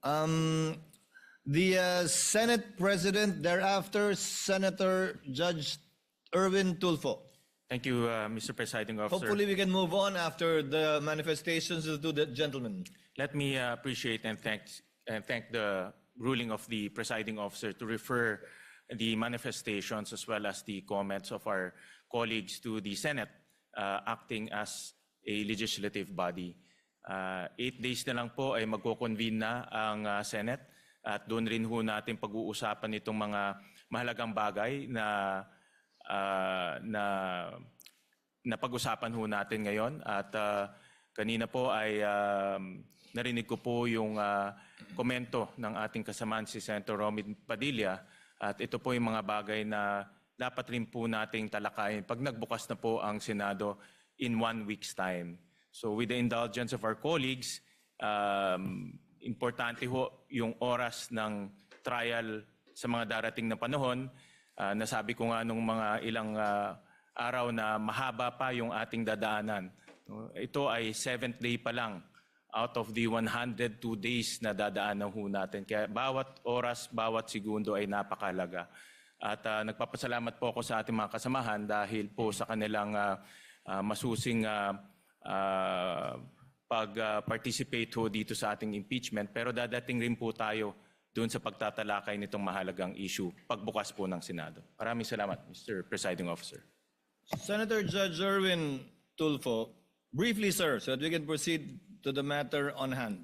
The Senate President, thereafter, Senator Judge Erwin Tulfo. Thank you, Mr. Presiding Officer. Hopefully we can move on after the manifestations of the gentlemen. Let me appreciate and thank the ruling of the Presiding Officer to refer the manifestations as well as the comments of our colleagues to the Senate acting as a legislative body. 8 days na lang po ay magko-convene na ang Senate at doon rin ho natin pag-uusapan itong mga mahalagang bagay na pag-usapan ho natin ngayon. At kanina po ay narinig ko po yung komento ng ating kasamaan si Senator Romin Padilla at ito po yung mga bagay na dapat rin po nating talakayin pag nagbukas na po ang Senado in 1 week's time. So with the indulgence of our colleagues, importante ho yung oras ng trial sa mga darating na panahon. Nasabi ko nga nung mga ilang araw na mahaba pa yung ating dadaanan. Ito ay 7th day pa lang out of the 102 days na dadaanan ho natin. Kaya bawat oras, bawat segundo ay napakalaga. At nagpapasalamat po ako sa ating mga kasamahan dahil po sa kanilang masusing pag-participate ho dito sa ating impeachment. Pero dadating rin po tayo doon sa pagtatalakay nitong mahalagang issue pagbukas po ng Senado. Maraming salamat, Mr. Presiding Officer. Senator Judge Erwin Tulfo, briefly, sir, so that we can proceed to the matter on hand.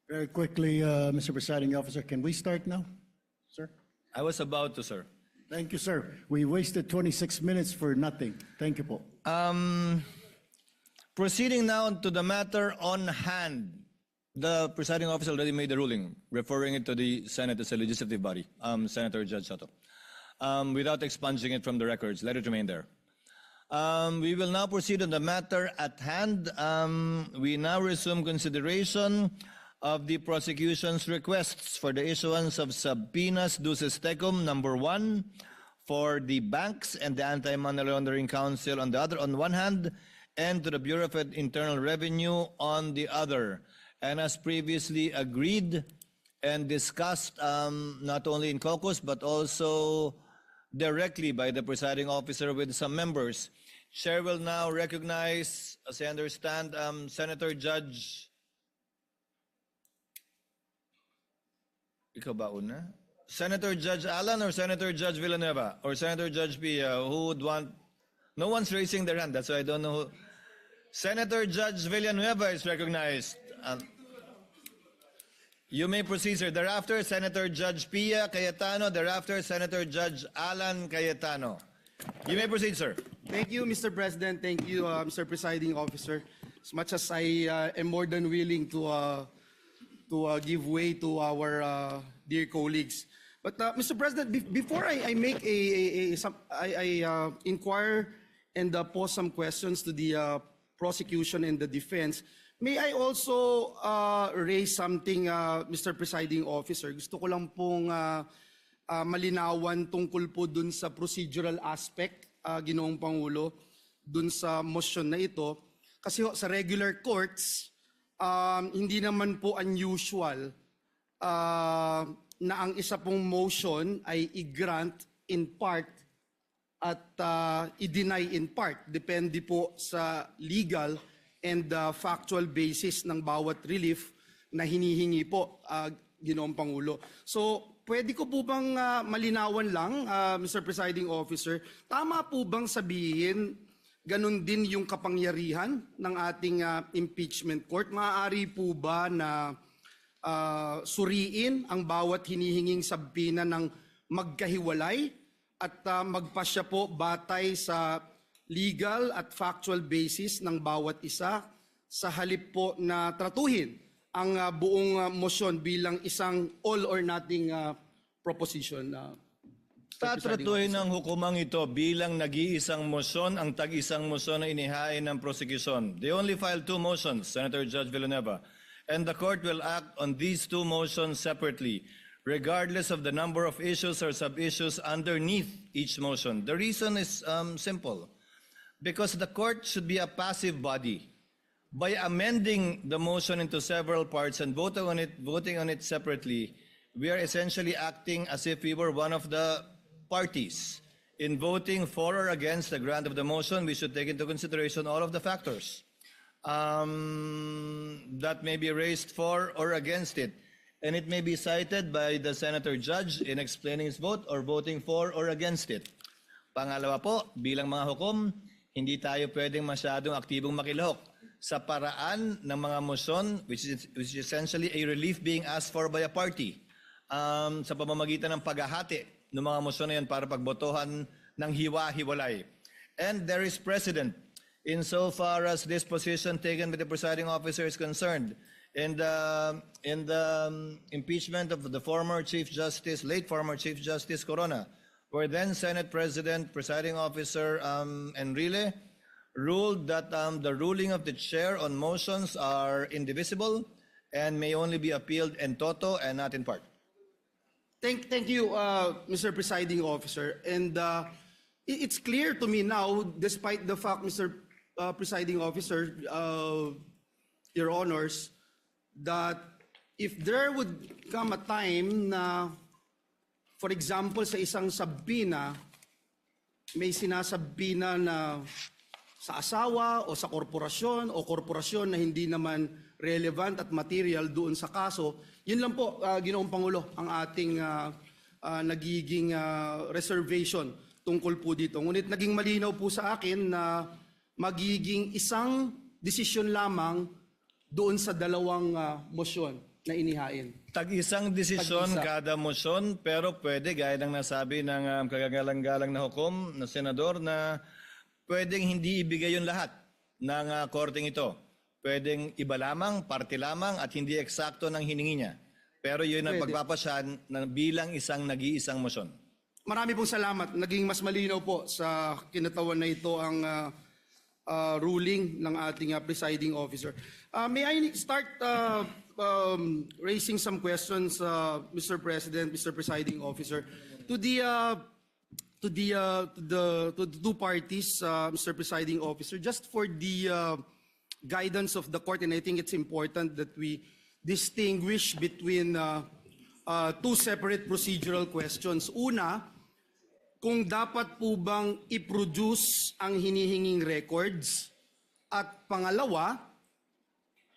Very quickly, Mr. Presiding Officer, can we start now, sir? I was about to, sir. Thank you, sir. We wasted 26 minutes for nothing. Thank you po. Proceeding now to the matter on hand. The presiding officer already made the ruling, referring it to the Senate as a legislative body, Senator Judge Soto. Without expunging it from the records, let it remain there. We will now proceed on the matter at hand. We now resume consideration of the prosecution's requests for the issuance of subpoenas duces tecum number 1 for the banks and the Anti-Money Laundering Council on one hand, and to the Bureau of Internal Revenue on the other. And as previously agreed and discussed not only in caucus but also directly by the presiding officer with some members, Chair will now recognize, as I understand, Senator Judge... Ikaw ba una? Senator Judge Alan or Senator Judge Villanueva or Senator Judge Pia? Who would want... No one's raising their hand, that's why I don't know who... Senator Judge Villanueva is recognized. You may proceed, sir. Thereafter, Senator Judge Pia Cayetano. Thereafter, Senator Judge Alan Cayetano. You may proceed, sir. Thank you, Mr. President. Thank you, Mr. Presiding Officer. As much as I am more than willing to give way to our dear colleagues. But Mr. President, before I make I inquire and pose some questions to the prosecution and the defense, may I also raise something, Mr. Presiding Officer? Gusto ko lang pong malinawan tungkol po dun sa procedural aspect, Ginoong Pangulo, dun sa motion na ito. Kasi sa regular courts, hindi naman po unusual na ang isa pong motion ay i-grant in part at i-deny in part. Depende po sa legal and factual basis ng bawat relief na hinihingi po, Ginoong Pangulo. So, pwede ko po bang malinawan lang, Mr. Presiding Officer, tama po bang sabihin ganun din yung kapangyarihan ng ating impeachment court? Maaari po ba na suriin ang bawat hinihinging sabina ng magkahiwalay at magpasya po batay sa legal at factual basis ng bawat isa sa halip po na tratuhin ang buong motion bilang isang all or nothing proposition? Tatratuhin ng hukumang ito bilang nag-iisang motion ang tag-isang motion na inihain ng prosecution. They only filed 2 motions, Senator Judge Villanueva, and the court will act on these 2 motions separately, regardless of the number of issues or sub-issues underneath each motion. The reason is simple. Because the court should be a passive body. by amending the motion into several parts and voting on it separately, we are essentially acting as if we were one of the parties. In voting for or against the grant of the motion, we should take into consideration all of the factors that may be raised for or against it. And it may be cited by the senator judge in explaining his vote or voting for or against it. Pangalawa po, bilang mga hukom, hindi tayo pwedeng masyadong aktibong makilahok sa paraan ng mga motion which is essentially a relief being asked for by a party sa pamamagitan ng paghahati ng mga motion na yan para pagbotohan ng hiwa-hiwalay. And there is precedent insofar as this position taken by the presiding officer is concerned. In the impeachment of the late former Chief Justice Corona, where then Senate President, presiding officer Enrile, ruled that the ruling of the chair on motions are indivisible and may only be appealed in toto and not in part. Thank you, Mr. Presiding Officer. And it's clear to me now, despite the fact, Mr. Presiding Officer, Your Honors, that if there would come a time na, for example, sa isang sabina, may sinasabina na sa asawa o sa korporasyon na hindi naman relevant at material doon sa kaso, yun lang po, Ginoong Pangulo, ang ating nagiging reservation tungkol po dito. Ngunit naging malinaw po sa akin na magiging isang desisyon lamang doon sa dalawang motion na inihain. Tag-isang desisyon Tag-isa. kada motion, pero pwede, gaya ng nasabi ng kagagalang-galang na hukom, na senador, na pwedeng hindi ibigay yung lahat ng korteng ito. Pwedeng iba lamang, parte lamang, at hindi eksakto ng hiningi niya. Pero yun ang Pwede. pagpapasyan na bilang isang nag-iisang motion. Marami pong salamat. Naging mas malinaw po sa kinatawan na ito ang ruling ng ating presiding officer. May I start raising some questions, Mr. President, Mr. Presiding Officer, to the two parties, Mr. Presiding Officer, just for the guidance of the court, and I think it's important that we distinguish between two separate procedural questions. Una, kung dapat po bang i-produce ang hinihinging records, at pangalawa,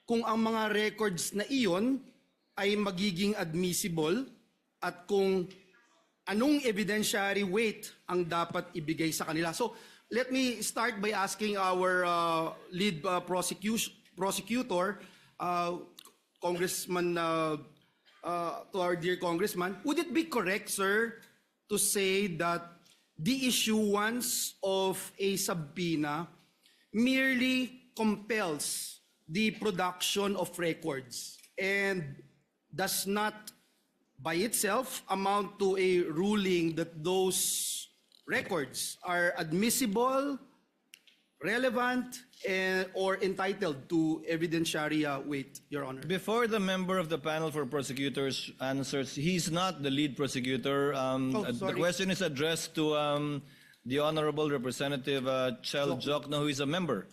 kung ang mga records na iyon ay magiging admissible at kung anong evidentiary weight ang dapat ibigay sa kanila. So let me start by asking our lead prosecutor, Congressman, to our dear Congressman, would it be correct, sir, to say that the issuance of a subpoena merely compels the production of records and does not by itself amount to a ruling that those records are admissible, relevant, or entitled to evidentiary weight, Your Honor? Before the member of the panel for prosecutors answers, he's not the lead prosecutor. The sorry. question is addressed to the Honorable Representative Chel Jokno, who is a member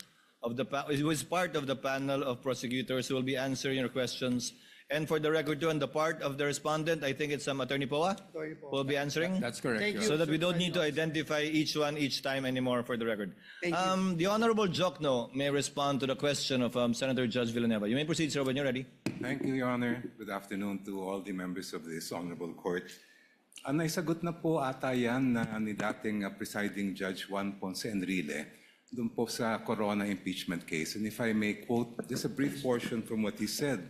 of who is part of the panel of prosecutors who will be answering your questions. And for the record too, on the part of the respondent, I think it's Attorney Poa Attorney Poa. who will be answering. That's correct. Thank Your you. So that we Sir don't need to Presiding identify each one each time anymore for the record. Thank you. The Honorable Jokno may respond to the question of Senator Judge Villanueva. You may proceed, sir, when you're ready. Thank you, Your Honor. Good afternoon to all the members of this honorable court. Naisagot na po ata yan ni dating presiding Judge Juan Ponce Enrile dun po sa Corona impeachment case. And if I may quote just a brief portion from what he said,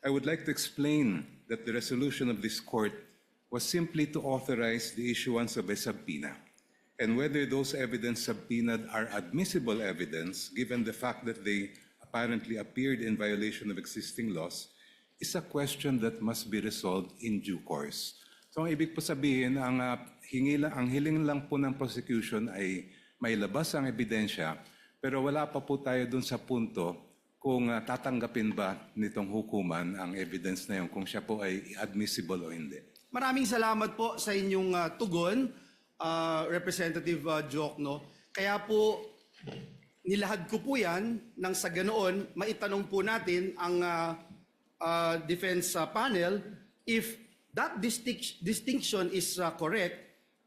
I would like to explain that the resolution of this court was simply to authorize the issuance of a subpoena. And whether those evidence subpoenaed are admissible evidence, given the fact that they apparently appeared in violation of existing laws, is a question that must be resolved in due course. So ang ibig po sabihin, ang hiling lang po ng prosecution ay may labas ang ebidensya, pero wala pa po tayo dun sa punto kung tatanggapin ba nitong hukuman ang evidence na yun, kung siya po ay admissible o hindi. Maraming salamat po sa inyong tugon, Representative Jokno. Kaya po, nilahad ko po yan nang sa ganoon maitanong po natin ang defense panel if that distinction is correct,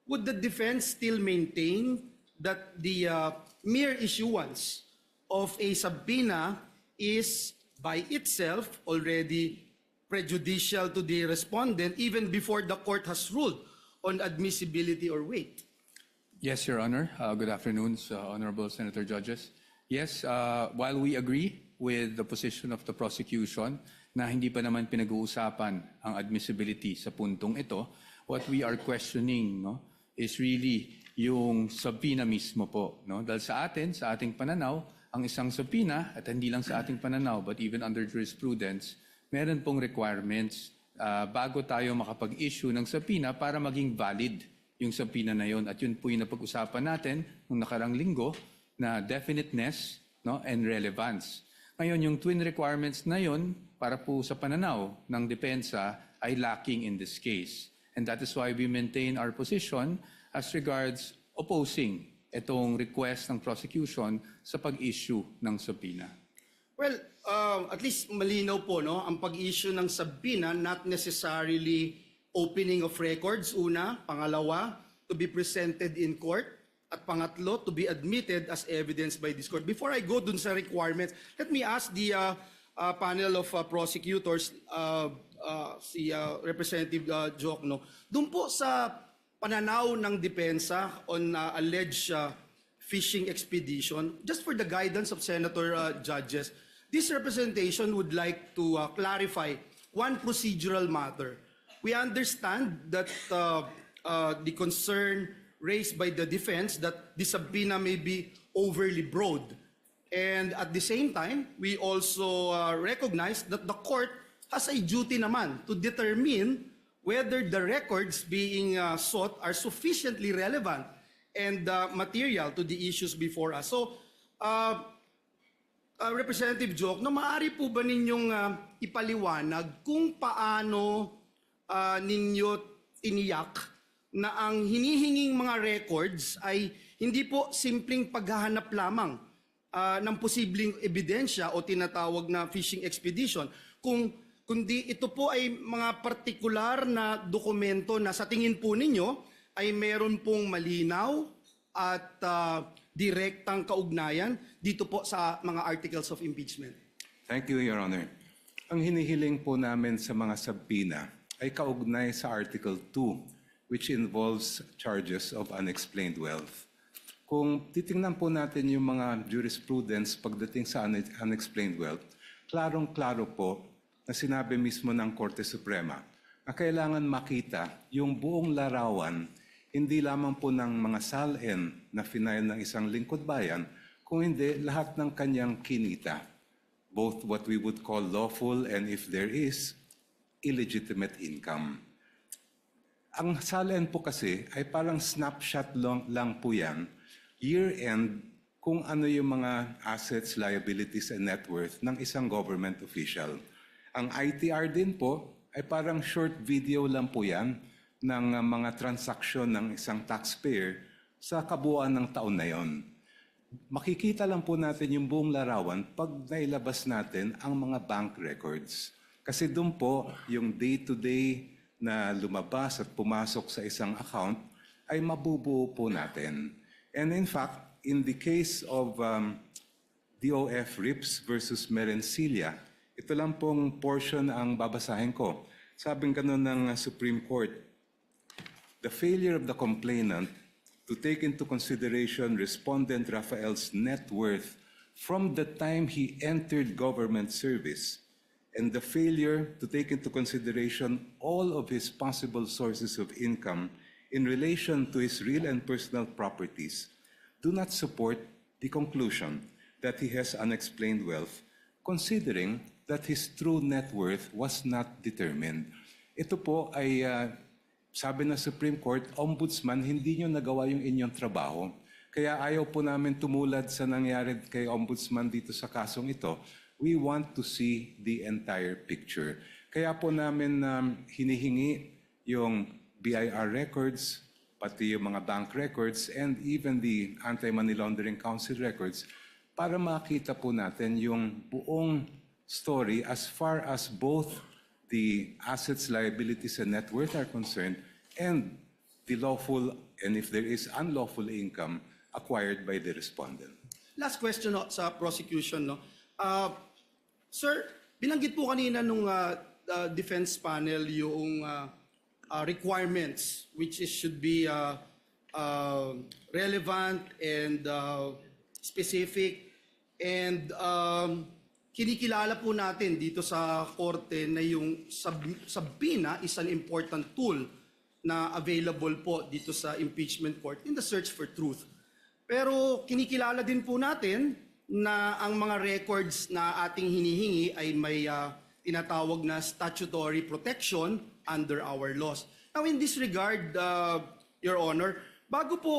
would the defense still maintain that the mere issuance of a subpoena is by itself already prejudicial to the respondent even before the court has ruled on admissibility or weight? Yes, Your Honor. Good afternoon, Honorable Senator Judges. Yes, while we agree with the position of the prosecution na hindi pa naman pinag-uusapan ang admissibility sa puntong ito, what we are questioning is really yung subpoena mismo po. Dahil sa ating pananaw, ang isang subpoena, at hindi lang sa ating pananaw, but even under jurisprudence, meron pong requirements bago tayo makapag-issue ng subpoena para maging valid yung subpoena na yun. At yun po yung napag-usapan natin nung nakarang linggo na definiteness and relevance. Ngayon, yung twin requirements na yun para po sa pananaw ng depensa ay lacking in this case. And that is why we maintain our position as regards opposing itong request ng prosecution sa pag-issue ng subpoena. Well, at least malinaw po, ang pag-issue ng subpoena, not necessarily opening of records, una. Pangalawa, to be presented in court. At pangatlo, to be admitted as evidence by this court. Before I go dun sa requirements, let me ask the panel of prosecutors, si Representative Jokno, dun po sa pananaw ng depensa on alleged fishing expedition, just for the guidance of Senator Judges, this representation would like to clarify one procedural matter. We understand that the concern raised by the defense that the subpoena may be overly broad. And at the same time, we also recognize that the court has a duty naman to determine whether the records being sought are sufficiently relevant and material to the issues before us. So, Representative Jokno, maaari po ba ninyong ipaliwanag kung paano ninyo tiniyak na ang hinihinging mga records ay hindi po simpleng paghahanap lamang ng posibleng ebidensya o tinatawag na fishing expedition, kundi ito po ay mga partikular na dokumento na sa tingin po ninyo ay meron pong malinaw at direktang kaugnayan dito po sa mga articles of impeachment. Thank you, Your Honor. Ang hinihiling po namin sa mga subpoena ay kaugnay sa Article 2, which involves charges of unexplained wealth. Kung titingnan po natin yung mga jurisprudence pagdating sa unexplained wealth, klarong-klaro po na sinabi mismo ng Korte Suprema na kailangan makita yung buong larawan, hindi lamang po ng mga SALN na final ng isang lingkod bayan, kung hindi lahat ng kanyang kinita, both what we would call lawful and if there is, illegitimate income. Ang SALN po kasi ay parang snapshot lang po yan, year-end, kung ano yung mga assets, liabilities, and net worth ng isang government official. Ang ITR din po ay parang short video lang po yan ng mga transaksyon ng isang taxpayer sa kabuuan ng taon na yon. Makikita lang po natin yung buong larawan pag nailabas natin ang mga bank records. Kasi doon po yung day-to-day na lumabas at pumasok sa isang account ay mabubuo po natin. And in fact, in the case of DOF Rips versus Merencilia, ito lang pong portion ang babasahin ko. Sabing ganun ng Supreme Court, the failure of the complainant to take into consideration respondent Rafael's net worth from the time he entered government service and the failure to take into consideration all of his possible sources of income in relation to his real and personal properties do not support the conclusion that he has unexplained wealth, considering that his true net worth was not determined. Ito po ay, sabi ng Supreme Court, Ombudsman, hindi nyo nagawa yung inyong trabaho. Kaya ayaw po namin tumulad sa nangyari kay Ombudsman dito sa kasong ito. We want to see the entire picture. Kaya po namin hinihingi yung BIR records, pati yung mga bank records, and even the Anti-Money Laundering Council records para makita po natin yung buong story as far as both the assets, liabilities, and net worth are concerned, and the lawful, and if there is unlawful income acquired by the respondent. Last question no, sa prosecution. No? Sir, binanggit po kanina nung defense panel yung requirements which should be relevant and specific. And kinikilala po natin dito sa korte na yung subpoena is an important tool na available po dito sa impeachment court in the search for truth. Pero kinikilala din po natin na ang mga records na ating hinihingi ay may tinatawag na statutory protection under our laws. Now in this regard, Your Honor, bago po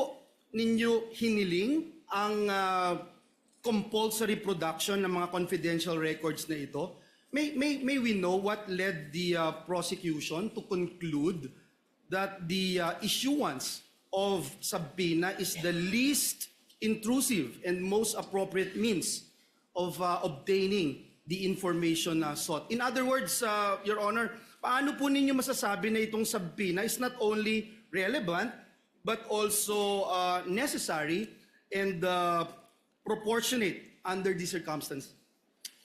ninyo hiniling ang compulsory production ng mga confidential records na ito, may we know what led the prosecution to conclude that the issuance of subpoena is the least intrusive and most appropriate means of obtaining the information sought. In other words, Your Honor, paano po ninyo masasabi na itong subpoena is not only relevant but also necessary and proportionate under these circumstances?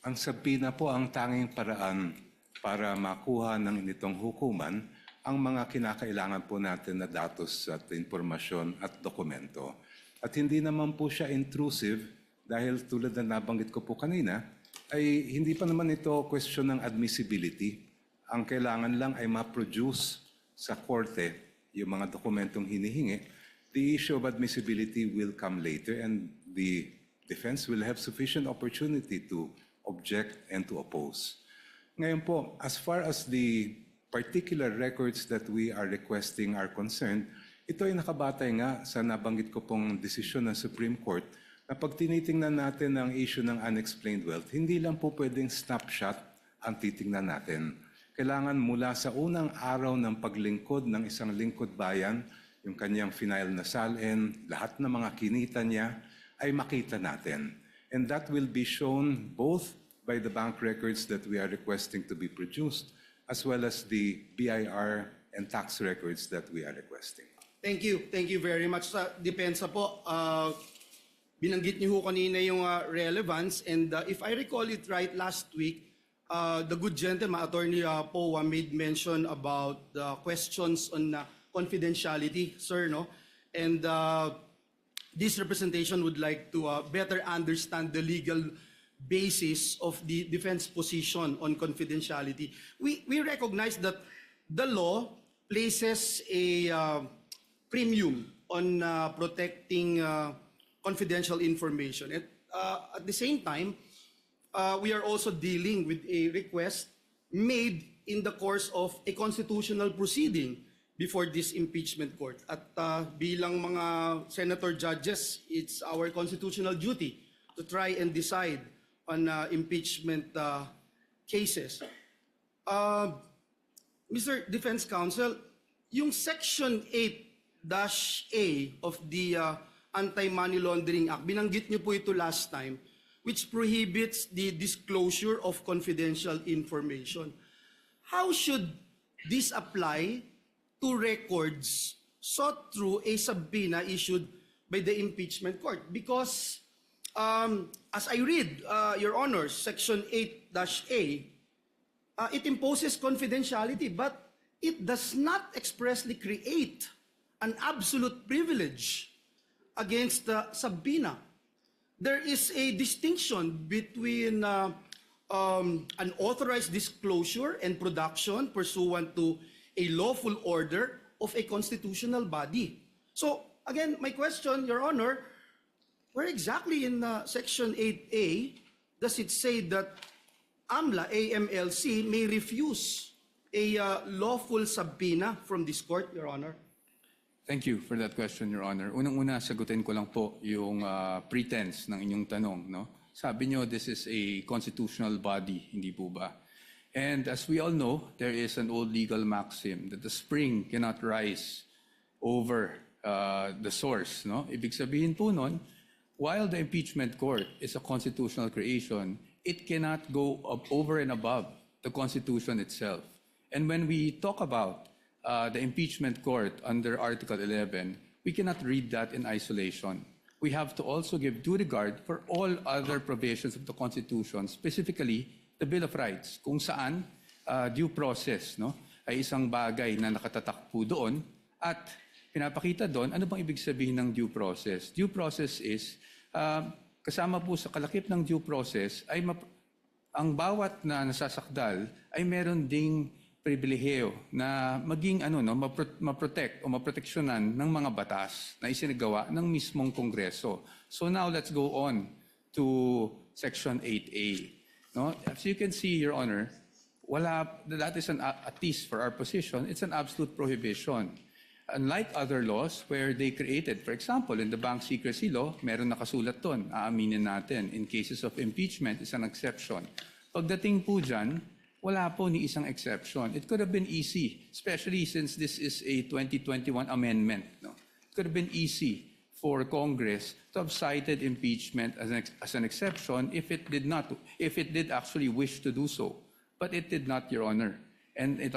Ang subpoena po ang tanging paraan para makuha ng initong hukuman ang mga kinakailangan po natin na datos at impormasyon at dokumento. At hindi naman po siya intrusive dahil tulad na nabanggit ko po kanina, ay hindi pa naman ito question ng admissibility. Ang kailangan lang ay ma-produce sa korte yung mga dokumentong hinihingi. The issue of admissibility will come later and the defense will have sufficient opportunity to object and to oppose. Ngayon po, as far as the particular records that we are requesting are concerned, ito ay nakabatay nga sa nabanggit ko pong desisyon ng Supreme Court na pag tinitingnan natin ang issue ng unexplained wealth, hindi lang po pwedeng snapshot ang titingnan natin. Kailangan mula sa unang araw ng paglingkod ng isang lingkod bayan, yung kanyang final na salin, lahat ng mga kinita niya, ay makita natin. And that will be shown both by the bank records that we are requesting to be produced, as well as the BIR and tax records that we are requesting. Thank you. Thank you very much. Sa depensa po, binanggit niyo ho kanina yung relevance, and if I recall it right, last week, the good gentleman, Attorney Poa, made mention about the questions on confidentiality, sir, no? And this representation would like to better understand the legal basis of the defense position on confidentiality. We recognize that the law places a premium on protecting confidential information. At the same time, we are also dealing with a request made in the course of a constitutional proceeding before this impeachment court. At bilang mga senator judges, it's our constitutional duty to try and decide on impeachment cases. Mr. Defense Counsel, yung Section 8-A of the Anti-Money Laundering Act, binanggit niyo po ito last time, which prohibits the disclosure of confidential information. How should this apply to records sought through a subpoena issued by the impeachment court? Because as I read, Your Honor, Section 8-A, it imposes confidentiality, but it does not expressly create an absolute privilege against the subpoena. There is a distinction between an authorized disclosure and production pursuant to a lawful order of a constitutional body. So, again, my question, Your Honor, where exactly in Section 8A does it say that AMLA, AMLC, may refuse a lawful subpoena from this court, Your Honor? Thank you for that question, Your Honor. Unang-una, sagutin ko lang po yung pretense ng inyong tanong. No? Sabi nyo, this is a constitutional body, hindi po ba? And as we all know, there is an old legal maxim that the spring cannot rise over the source. No? Ibig sabihin po nun, while the impeachment court is a constitutional creation, it cannot go over and above the Constitution itself. And when we talk about the impeachment court under Article 11, we cannot read that in isolation. We have to also give due regard for all other provisions of the Constitution, specifically the Bill of Rights, kung saan due process, no, ay isang bagay na nakatatak po doon at pinapakita doon ano bang ibig sabihin ng due process. Due process is kasama po sa kalakip ng due process ay ang bawat na nasasakdal ay meron ding pribilehiyo na maging maprotect o maproteksyonan ng mga batas na isinagawa ng mismong Kongreso. So now let's go on to Section 8A. No? As you can see, Your Honor, that is at least for our position, it's an absolute prohibition. Unlike other laws where they created, for example, in the Bank Secrecy Law, meron nakasulat doon, aaminin natin, in cases of impeachment is an exception. Pagdating po dyan, wala po ni isang exception. It could have been easy, especially since this is a 2021 amendment. No? It could have been easy for Congress to have cited impeachment as an exception if it did actually wish to do so. But it did not, Your Honor. And it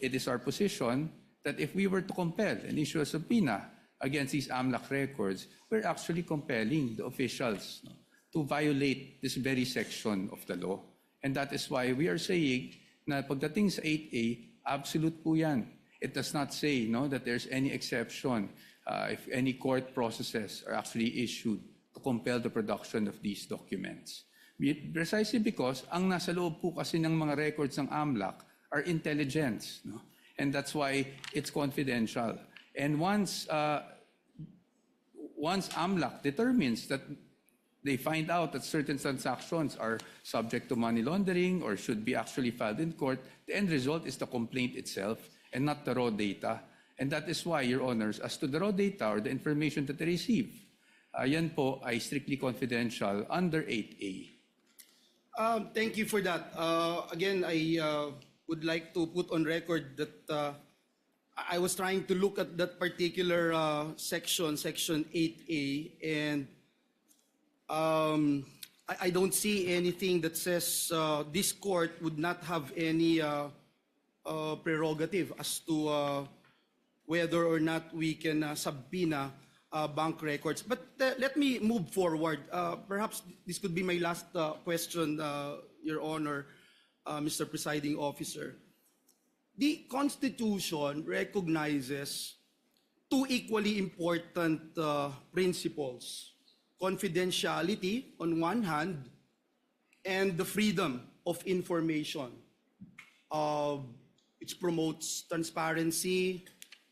is our position that if we were to compel and issue a subpoena against these AMLAC records, we're actually compelling the officials, no, to violate this very section of the law. And that is why we are saying na pagdating sa 8A, absolute po yan. It does not say, no, that there's any exception if any court processes are actually issued to compel the production of these documents. Precisely because ang nasa loob po kasi ng mga records ng AMLAC are intelligence, no? And that's why it's confidential. And once AMLAC determines that they find out that certain transactions are subject to money laundering or should be actually filed in court, the end result is the complaint itself and not the raw data. And that is why, Your Honors, as to the raw data or the information that they receive, yan po ay strictly confidential under 8A. Thank you for that. Again, I would like to put on record that I was trying to look at that particular section 8A, and I don't see anything that says this court would not have any prerogative as to whether or not we can subpoena bank records. But let me move forward. Perhaps this could be my last question, Your Honor, Mr. Presiding Officer. The Constitution recognizes two equally important principles: confidentiality on one hand, and the freedom of information, which promotes transparency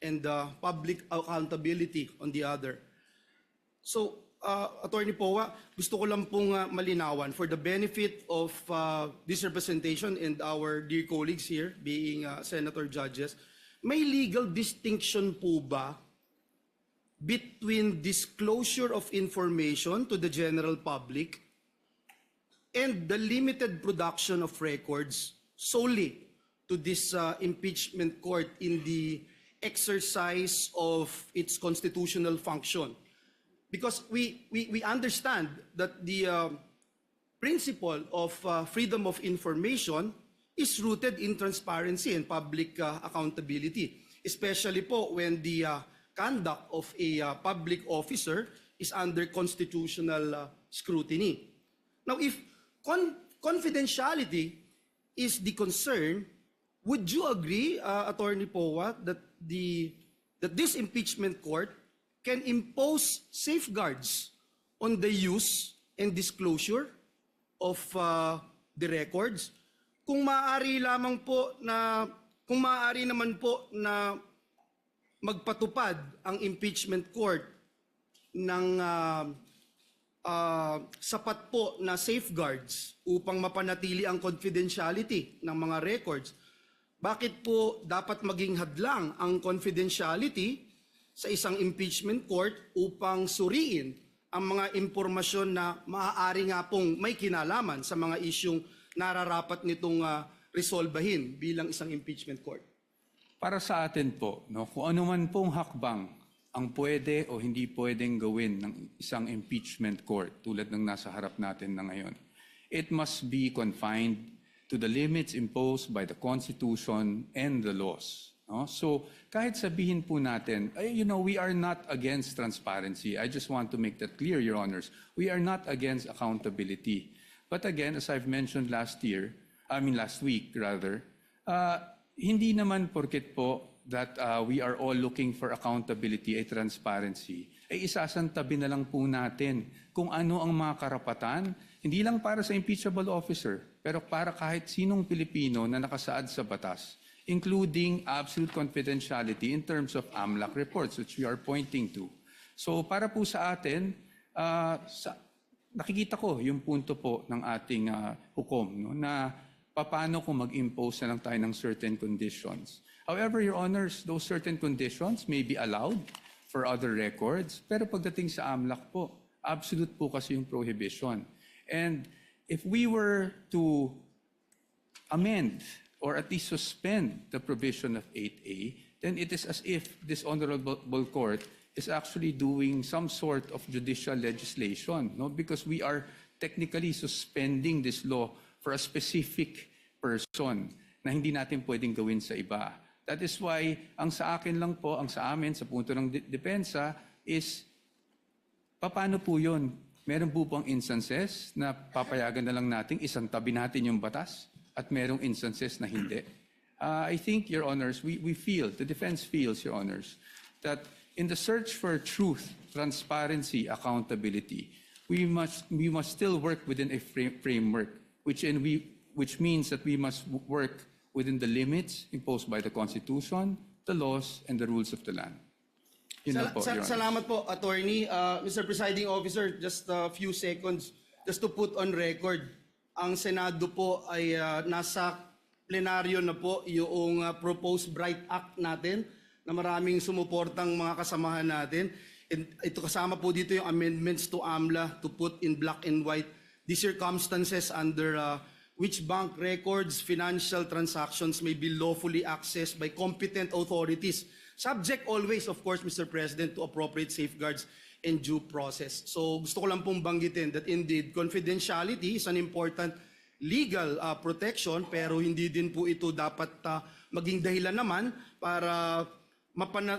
and public accountability on the other. So, Attorney Powa, gusto ko lang pong malinawan for the benefit of this representation and our dear colleagues here, being senator judges, may legal distinction po ba between disclosure of information to the general public and the limited production of records solely to this impeachment court in the exercise of its constitutional function? Because we understand that the principle of freedom of information is rooted in transparency and public accountability, especially po when the conduct of a public officer is under constitutional scrutiny. Now, if confidentiality is the concern, would you agree, Attorney Powa, that this impeachment court can impose safeguards on the use and disclosure of the records? Kung maaari naman po na magpatupad ang impeachment court ng sapat po na safeguards upang mapanatili ang confidentiality ng mga records, bakit po dapat maging hadlang ang confidentiality sa isang impeachment court upang suriin ang mga impormasyon na maaari nga pong may kinalaman sa mga isyung nararapat nitong resolbahin bilang isang impeachment court? Para sa atin po, no, kung ano man pong hakbang ang pwede o hindi pwedeng gawin ng isang impeachment court tulad ng nasa harap natin na ngayon. It must be confined to the limits imposed by the Constitution and the laws. No? So kahit sabihin po natin, we are not against transparency. I just want to make that clear, Your Honors. We are not against accountability. But again, as I've mentioned last week, hindi naman porket po that we are all looking for accountability ay transparency, ay isasantabi na lang po natin kung ano ang mga karapatan, hindi lang para sa impeachable officer, pero para kahit sinong Pilipino na nakasaad sa batas, including absolute confidentiality in terms of AMLAC reports, which we are pointing to. So para po sa atin, nakikita ko yung punto po ng ating hukom, no, na paano kung mag-impose na lang tayo ng certain conditions. However, Your Honors, those certain conditions may be allowed for other records, pero pagdating sa AMLAC po, absolute po kasi yung prohibition. And if we were to amend or at least suspend the provision of 8A, then it is as if this honorable court is actually doing some sort of judicial legislation, no? Because we are technically suspending this law for a specific person na hindi natin pwedeng gawin sa iba. That is why, ang sa akin lang po, ang sa amin, sa punto ng depensa, is paano po yun? Meron po bang instances na papayagan na lang natin, isang tabi natin yung batas, at merong instances na hindi? I think, Your Honors, we feel, the defense feels, Your Honors, that in the search for truth, transparency, accountability, we must still work within a framework, which means that we must work within the limits imposed by the Constitution, the laws, and the rules of the land. Yun lang po, Your Honor. Salamat po, Attorney. Mr. Presiding Officer, just a few seconds, just to put on record, ang Senado po ay nasa plenaryo na po yung proposed Bright Act natin na maraming sumuportang mga kasamahan natin. And ito kasama po dito yung amendments to AMLA to put in black and white the circumstances under which bank records, financial transactions may be lawfully accessed by competent authorities, subject always, of course, Mr. President, to appropriate safeguards and due process. So gusto ko lang pong banggitin that indeed confidentiality is an important legal protection, pero hindi din po ito dapat maging dahilan naman para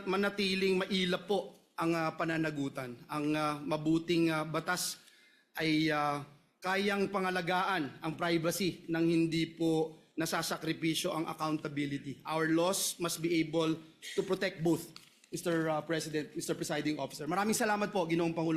manatiling mailap po ang pananagutan. Ang mabuting batas ay kayang pangalagaan ang privacy nang hindi po nasasakripisyo ang accountability. Our laws must be able to protect both, Mr. President, Mr. Presiding Officer. Maraming salamat po, Ginoong Pangulo.